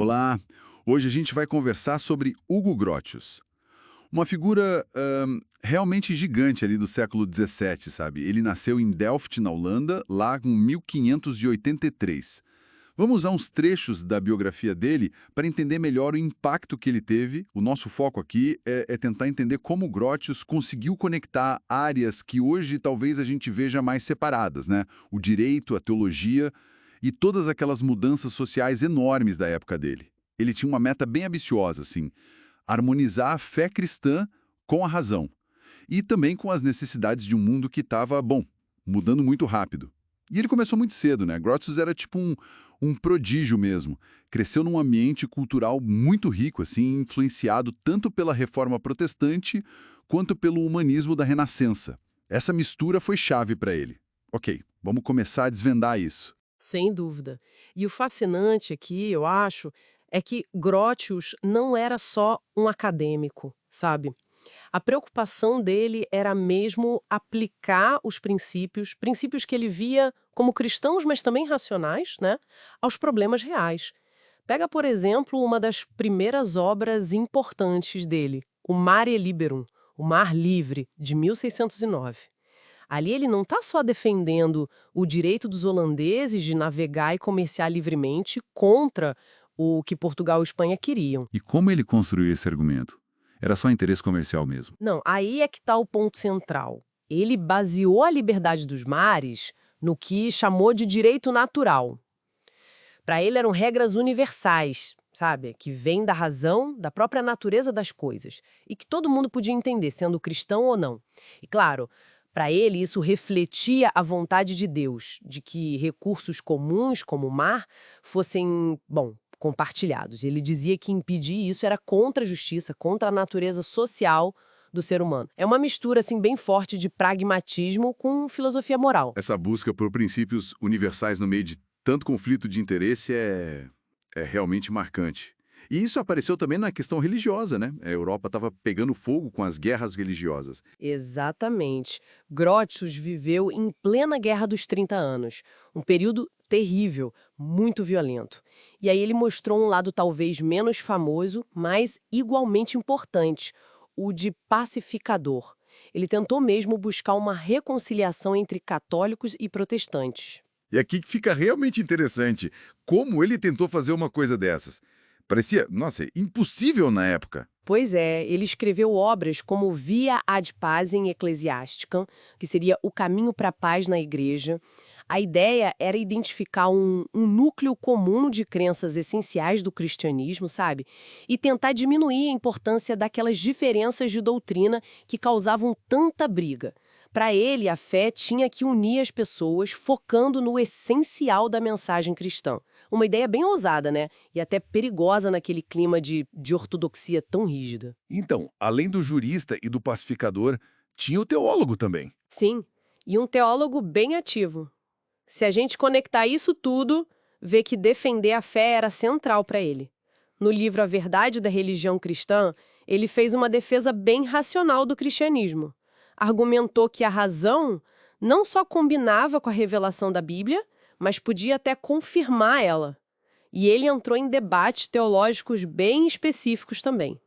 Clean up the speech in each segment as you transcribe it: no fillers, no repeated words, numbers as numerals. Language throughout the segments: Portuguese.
Olá, hoje a gente vai conversar sobre Hugo Grotius. Uma figura realmente gigante ali do século XVII, sabe? Ele nasceu em Delft, na Holanda, lá em 1583. Vamos usar uns trechos da biografia dele para entender melhor o impacto que ele teve. O nosso foco aqui é tentar entender como Grotius conseguiu conectar áreas que hoje talvez a gente veja mais separadas, né? O direito, a teologia e todas aquelas mudanças sociais enormes da época dele. Ele tinha uma meta bem ambiciosa, assim, harmonizar a fé cristã com a razão e também com as necessidades de um mundo que estava, bom, mudando muito rápido. E ele começou muito cedo, né? Grotius era tipo um prodígio mesmo. Cresceu num ambiente cultural muito rico, assim, influenciado tanto pela reforma protestante quanto pelo humanismo da Renascença. Essa mistura foi chave para ele. Ok, vamos começar a desvendar isso. Sem dúvida. E o fascinante aqui, eu acho, é que Grotius não era só um acadêmico, sabe? A preocupação dele era mesmo aplicar os princípios que ele via como cristãos, mas também racionais, né, aos problemas reais. Pega, por exemplo, uma das primeiras obras importantes dele, o Mare Liberum, o Mar Livre, de 1609. Ali ele não está só defendendo o direito dos holandeses de navegar e comerciar livremente contra o que Portugal e Espanha queriam. E como ele construiu esse argumento? Era só interesse comercial mesmo. Não, aí é que está o ponto central. Ele baseou a liberdade dos mares no que chamou de direito natural. Para ele eram regras universais, sabe? Que vêm da razão, da própria natureza das coisas. E que todo mundo podia entender, sendo cristão ou não. E claro, para ele isso refletia a vontade de Deus, de que recursos comuns, como o mar, fossem, bom, compartilhados. Ele dizia que impedir isso era contra a justiça, contra a natureza social do ser humano. É uma mistura assim bem forte de pragmatismo com filosofia moral. Essa busca por princípios universais no meio de tanto conflito de interesse é realmente marcante. E isso apareceu também na questão religiosa, né? A Europa estava pegando fogo com as guerras religiosas. Exatamente. Grotius viveu em plena Guerra dos 30 Anos, um período terrível, muito violento. E aí ele mostrou um lado talvez menos famoso, mas igualmente importante, o de pacificador. Ele tentou mesmo buscar uma reconciliação entre católicos e protestantes. E aqui que fica realmente interessante como ele tentou fazer uma coisa dessas. Parecia, nossa, impossível na época. Pois é, ele escreveu obras como Via ad Pacem Ecclesiasticam, que seria o caminho para a paz na igreja. A ideia era identificar um núcleo comum de crenças essenciais do cristianismo, sabe? E tentar diminuir a importância daquelas diferenças de doutrina que causavam tanta briga. Para ele, a fé tinha que unir as pessoas, focando no essencial da mensagem cristã. Uma ideia bem ousada, né? E até perigosa naquele clima de ortodoxia tão rígida. Então, além do jurista e do pacificador, tinha o teólogo também. Sim, e um teólogo bem ativo. Se a gente conectar isso tudo, vê que defender a fé era central para ele. No livro A Verdade da Religião Cristã, ele fez uma defesa bem racional do cristianismo. Argumentou que a razão não só combinava com a revelação da Bíblia, mas podia até confirmar ela. E ele entrou em debates teológicos bem específicos também.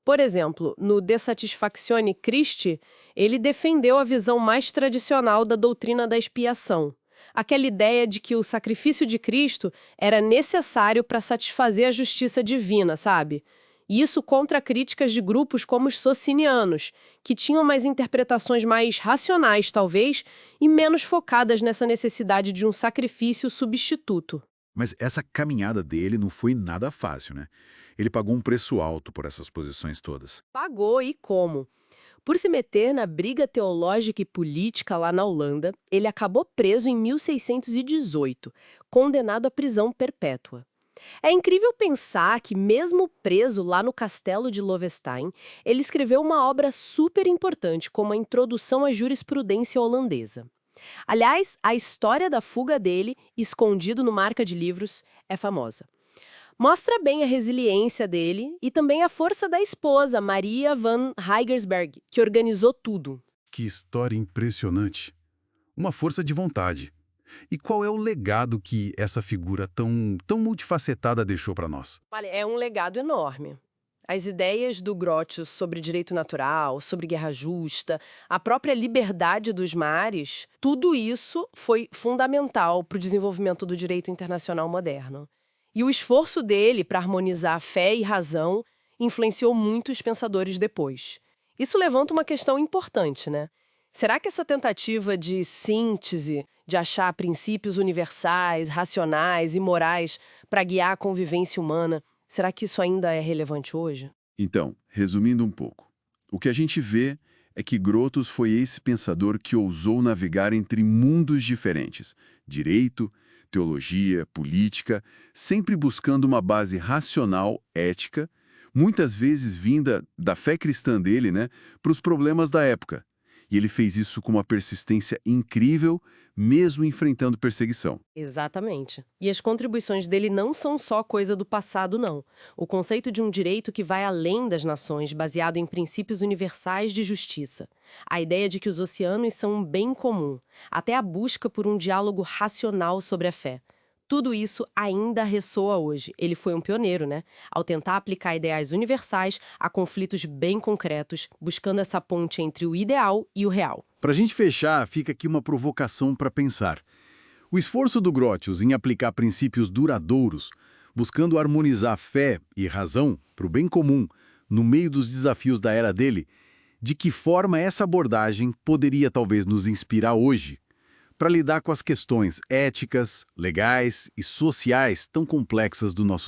Por exemplo, no De Satisfactione Christi, ele defendeu a visão mais tradicional da doutrina da expiação. Aquela ideia de que o sacrifício de Cristo era necessário para satisfazer a justiça divina, sabe? E isso contra críticas de grupos como os socinianos, que tinham mais interpretações mais racionais, talvez, e menos focadas nessa necessidade de um sacrifício substituto. Mas essa caminhada dele não foi nada fácil, né? Ele pagou um preço alto por essas posições todas. Pagou e como? Por se meter na briga teológica e política lá na Holanda, ele acabou preso em 1618, condenado à prisão perpétua. É incrível pensar que, mesmo preso lá no castelo de Loevestein, ele escreveu uma obra super importante como a Introdução à Jurisprudência Holandesa. Aliás, a história da fuga dele, escondido numa arca de livros, é famosa. Mostra bem a resiliência dele e também a força da esposa, Maria van Heigersberg, que organizou tudo. Que história impressionante. Uma força de vontade. E qual é o legado que essa figura tão multifacetada deixou para nós? Olha, é um legado enorme. As ideias do Grotius sobre direito natural, sobre guerra justa, a própria liberdade dos mares, tudo isso foi fundamental para o desenvolvimento do direito internacional moderno. E o esforço dele para harmonizar fé e razão influenciou muitos pensadores depois. Isso levanta uma questão importante, né? Será que essa tentativa de síntese, de achar princípios universais, racionais e morais para guiar a convivência humana, será que isso ainda é relevante hoje? Então, resumindo um pouco, o que a gente vê é que Grotius foi esse pensador que ousou navegar entre mundos diferentes, direito, teologia, política, sempre buscando uma base racional, ética, muitas vezes vinda da fé cristã dele, né, para os problemas da época. E ele fez isso com uma persistência incrível, mesmo enfrentando perseguição. Exatamente. E as contribuições dele não são só coisa do passado, não. O conceito de um direito que vai além das nações, baseado em princípios universais de justiça. A ideia de que os oceanos são um bem comum, até a busca por um diálogo racional sobre a fé. Tudo isso ainda ressoa hoje. Ele foi um pioneiro, né? Ao tentar aplicar ideais universais a conflitos bem concretos, buscando essa ponte entre o ideal e o real. Para a gente fechar, fica aqui uma provocação para pensar. O esforço do Grotius em aplicar princípios duradouros, buscando harmonizar fé e razão para o bem comum, no meio dos desafios da era dele, de que forma essa abordagem poderia talvez nos inspirar hoje para lidar com as questões éticas, legais e sociais tão complexas do nosso